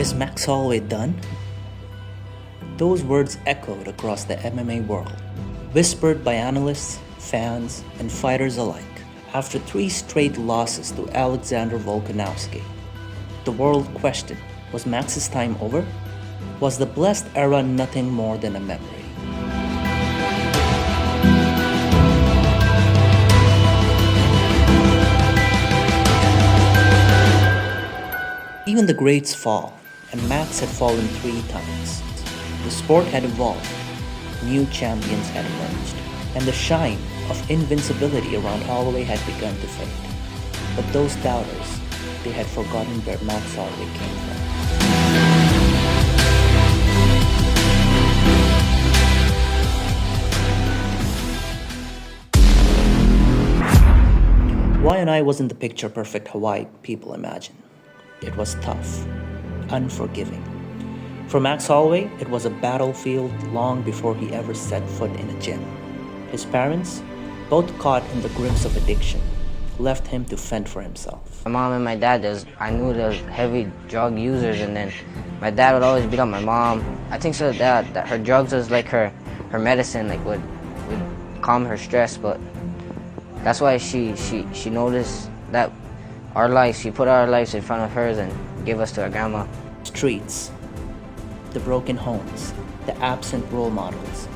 Is Max Holloway done? Those words echoed across the MMA world, whispered by analysts, fans, and fighters alike. After 3 straight losses to Alexander Volkanovski, the world questioned, was Max's time over? Was the blessed era nothing more than a memory? Even the greats fall, and Max had fallen 3 times. The sport had evolved, new champions had emerged, and the shine of invincibility around Holloway had begun to fade. But those doubters, they had forgotten where Max Holloway came from. Wai'anae wasn't the picture-perfect Hawaii people imagine. It was tough, unforgiving. For Max Holloway, it was a battlefield long before he ever set foot in a gym. His parents, both caught in the grips of addiction, left him to fend for himself. My mom and my dad, I knew there was heavy drug users, and then my dad would always beat up my mom. I think so that her drugs was like her medicine, like would calm her stress, but that's why she noticed that our lives, she put our lives in front of hers and gave us to our grandma. Streets, the broken homes, the absent role models.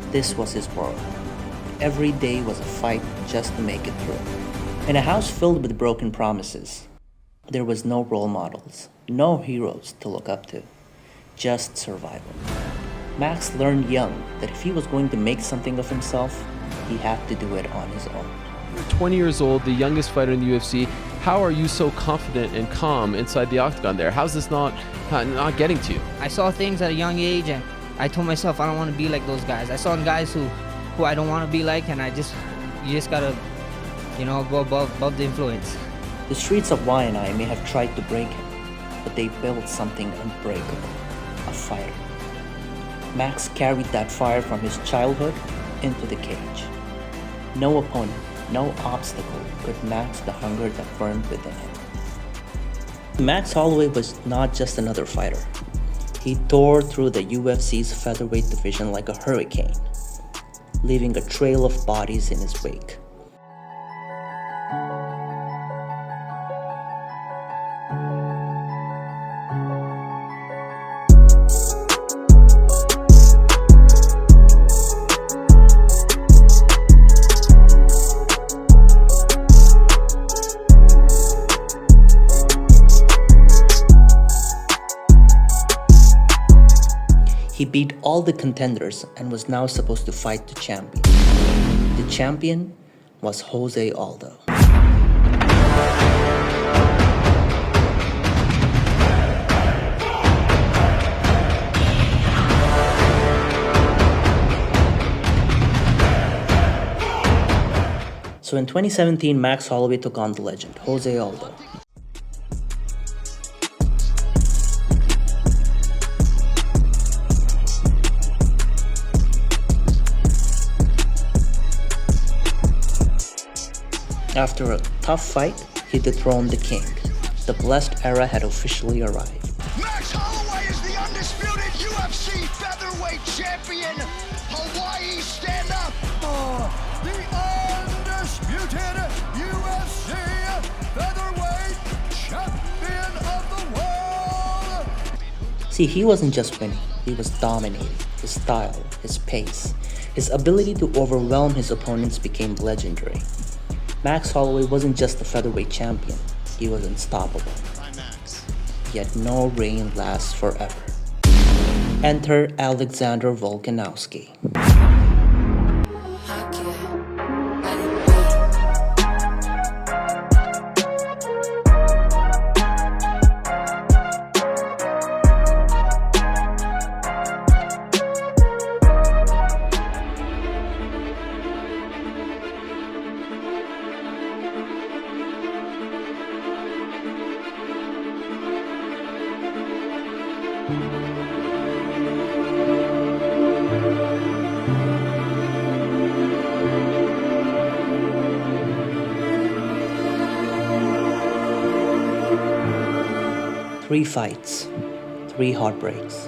This was his world. Every day was a fight just to make it through. In a house filled with broken promises, there was no role models, no heroes to look up to, just survival. Max learned young that if he was going to make something of himself, he had to do it on his own. You're 20 years old, the youngest fighter in the UFC. How are you so confident and calm inside the octagon there? How's this not getting to you? I saw things at a young age, and I told myself I don't want to be like those guys. I saw guys who I don't want to be like, and you just gotta, go above the influence. The streets of Wai'anae may have tried to break him, but they built something unbreakable, a fire. Max carried that fire from his childhood into the cage. No opponent, no obstacle could match the hunger that burned within him. Max Holloway was not just another fighter. He tore through the UFC's featherweight division like a hurricane, leaving a trail of bodies in his wake. He beat all the contenders and was now supposed to fight the champion. The champion was Jose Aldo. So in 2017, Max Holloway took on the legend, Jose Aldo. After a tough fight, he dethroned the king. The blessed era had officially arrived. Max Holloway is the undisputed UFC featherweight champion. Hawaii, stand up. The undisputed UFC featherweight champion of the world. See, he wasn't just winning, he was dominating. His style, his pace, his ability to overwhelm his opponents became legendary. Max Holloway wasn't just a featherweight champion, he was unstoppable. Yet no reign lasts forever. Enter Alexander Volkanovski. 3 fights, 3 heartbreaks.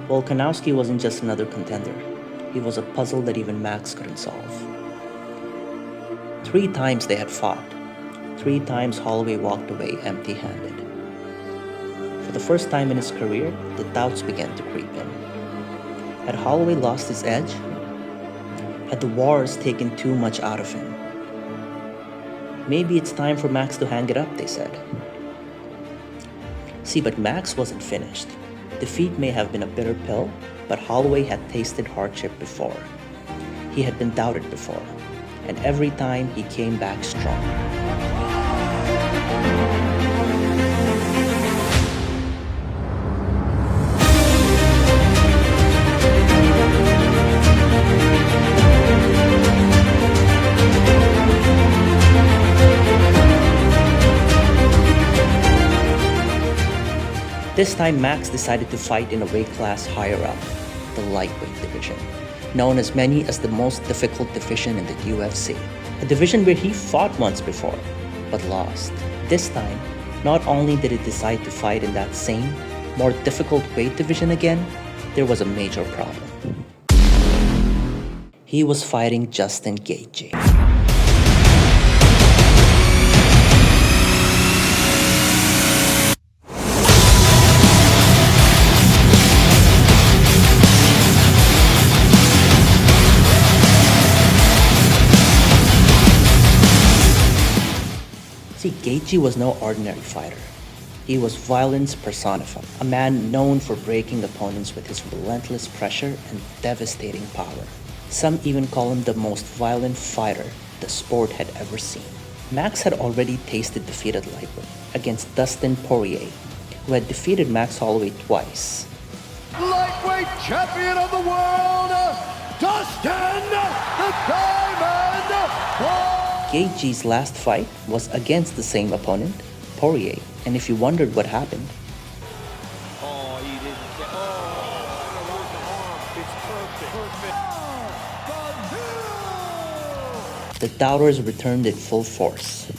Volkanovski wasn't just another contender. He was a puzzle that even Max couldn't solve. 3 times they had fought. 3 times Holloway walked away empty-handed. For the first time in his career, the doubts began to creep in. Had Holloway lost his edge? Had the wars taken too much out of him? Maybe it's time for Max to hang it up, they said. See, but Max wasn't finished. Defeat may have been a bitter pill, but Holloway had tasted hardship before. He had been doubted before, and every time he came back strong. This time, Max decided to fight in a weight class higher up, the lightweight division, known as many as the most difficult division in the UFC. A division where he fought once before, but lost. This time, not only did he decide to fight in that same, more difficult weight division again, there was a major problem. He was fighting Justin Gaethje. Gaethje was no ordinary fighter. He was violence personified, a man known for breaking opponents with his relentless pressure and devastating power. Some even call him the most violent fighter the sport had ever seen. Max had already tasted defeat at lightweight against Dustin Poirier, who had defeated Max Holloway twice. Lightweight champion of the world, Dustin the Diamond Poirier. Gaethje's last fight was against the same opponent, Poirier, and if you wondered what happened, the doubters returned in full force.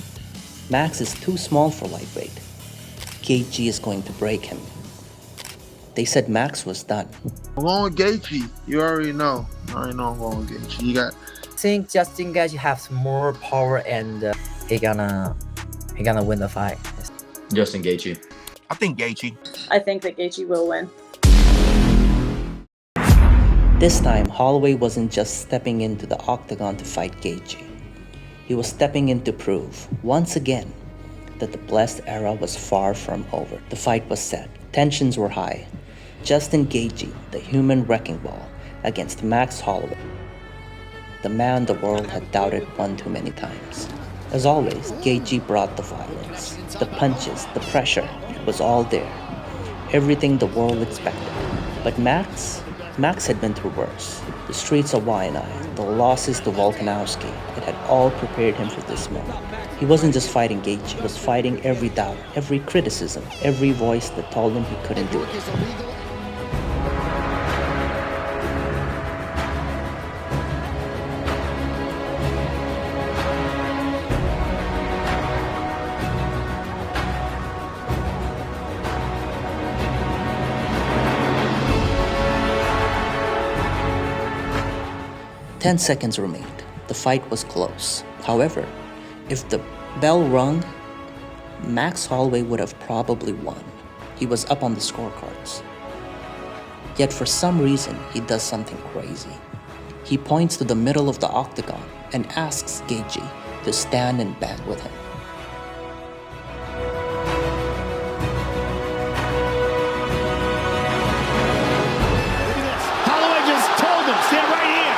Max is too small for lightweight. Gaethje is going to break him. They said Max was done. I'm going with Gaethje. You already know. I'm going with Gaethje. You got. I think Justin Gaethje has more power and he gonna win the fight. Justin Gaethje. I think Gaethje. I think that Gaethje will win. This time, Holloway wasn't just stepping into the octagon to fight Gaethje. He was stepping in to prove, once again, that the blessed era was far from over. The fight was set. Tensions were high. Justin Gaethje, the human wrecking ball, against Max Holloway, the man the world had doubted one too many times. As always, Gaethje brought the violence, the punches, the pressure. It was all there. Everything the world expected. But Max had been through worse. The streets of Wai'anae, the losses to Volkanovski, it had all prepared him for this moment. He wasn't just fighting Gaethje, he was fighting every doubt, every criticism, every voice that told him he couldn't do it. 10 seconds remained. The fight was close. However, if the bell rung, Max Holloway would have probably won. He was up on the scorecards. Yet for some reason, he does something crazy. He points to the middle of the octagon and asks Gaethje to stand and bang with him. Holloway just told him, stand right here.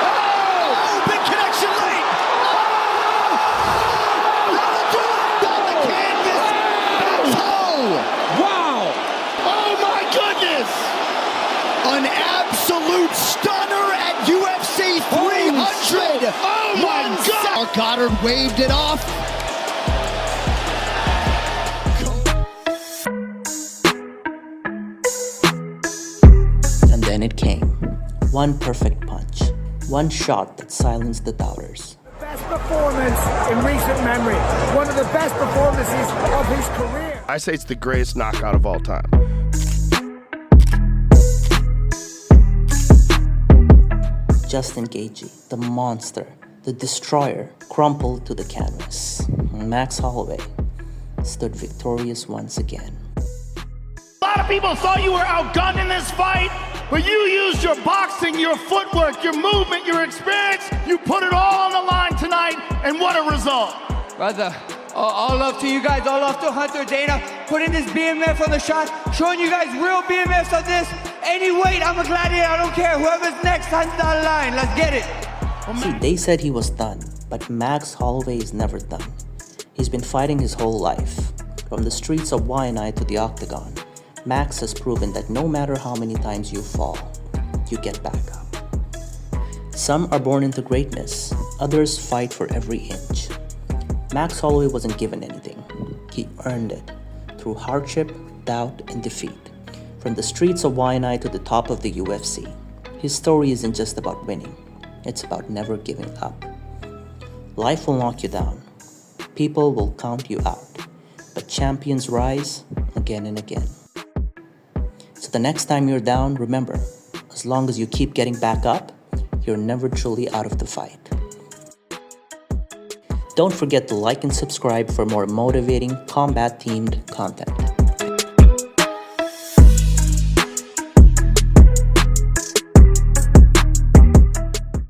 Oh, big connection late. On the canvas. Oh, wow. Oh my goodness. An absolute stunner at UFC 300. Oh my God. Goddard waved it off. And then it came. One perfect punch. One shot that silenced the doubters. Fast performance in recent memory. One of the best performances of his career. I say it's the greatest knockout of all time. Justin Gaethje, the monster, the destroyer, crumpled to the canvas. Max Holloway stood victorious once again. A lot of people thought you were outgunned in this fight, but you used your boxing, your footwork, your movement, your experience. You put it all on the line tonight, and what a result. Brother, all love to you guys, all love to Hunter, Dana, putting this BMF on the shot, showing you guys real BMFs on this. Any weight, I'm a gladiator, I don't care. Whoever's next, hands down the line, let's get it. See, they said he was done, but Max Holloway is never done. He's been fighting his whole life. From the streets of Wai'anae to the octagon, Max has proven that no matter how many times you fall, you get back up. Some are born into greatness, others fight for every inch. Max Holloway wasn't given anything. He earned it through hardship, doubt, and defeat. From the streets of Wai'anae to the top of the UFC, his story isn't just about winning, it's about never giving up. Life will knock you down. People will count you out, but champions rise again and again. So the next time you're down, remember, as long as you keep getting back up, you're never truly out of the fight. Don't forget to like and subscribe for more motivating, combat-themed content.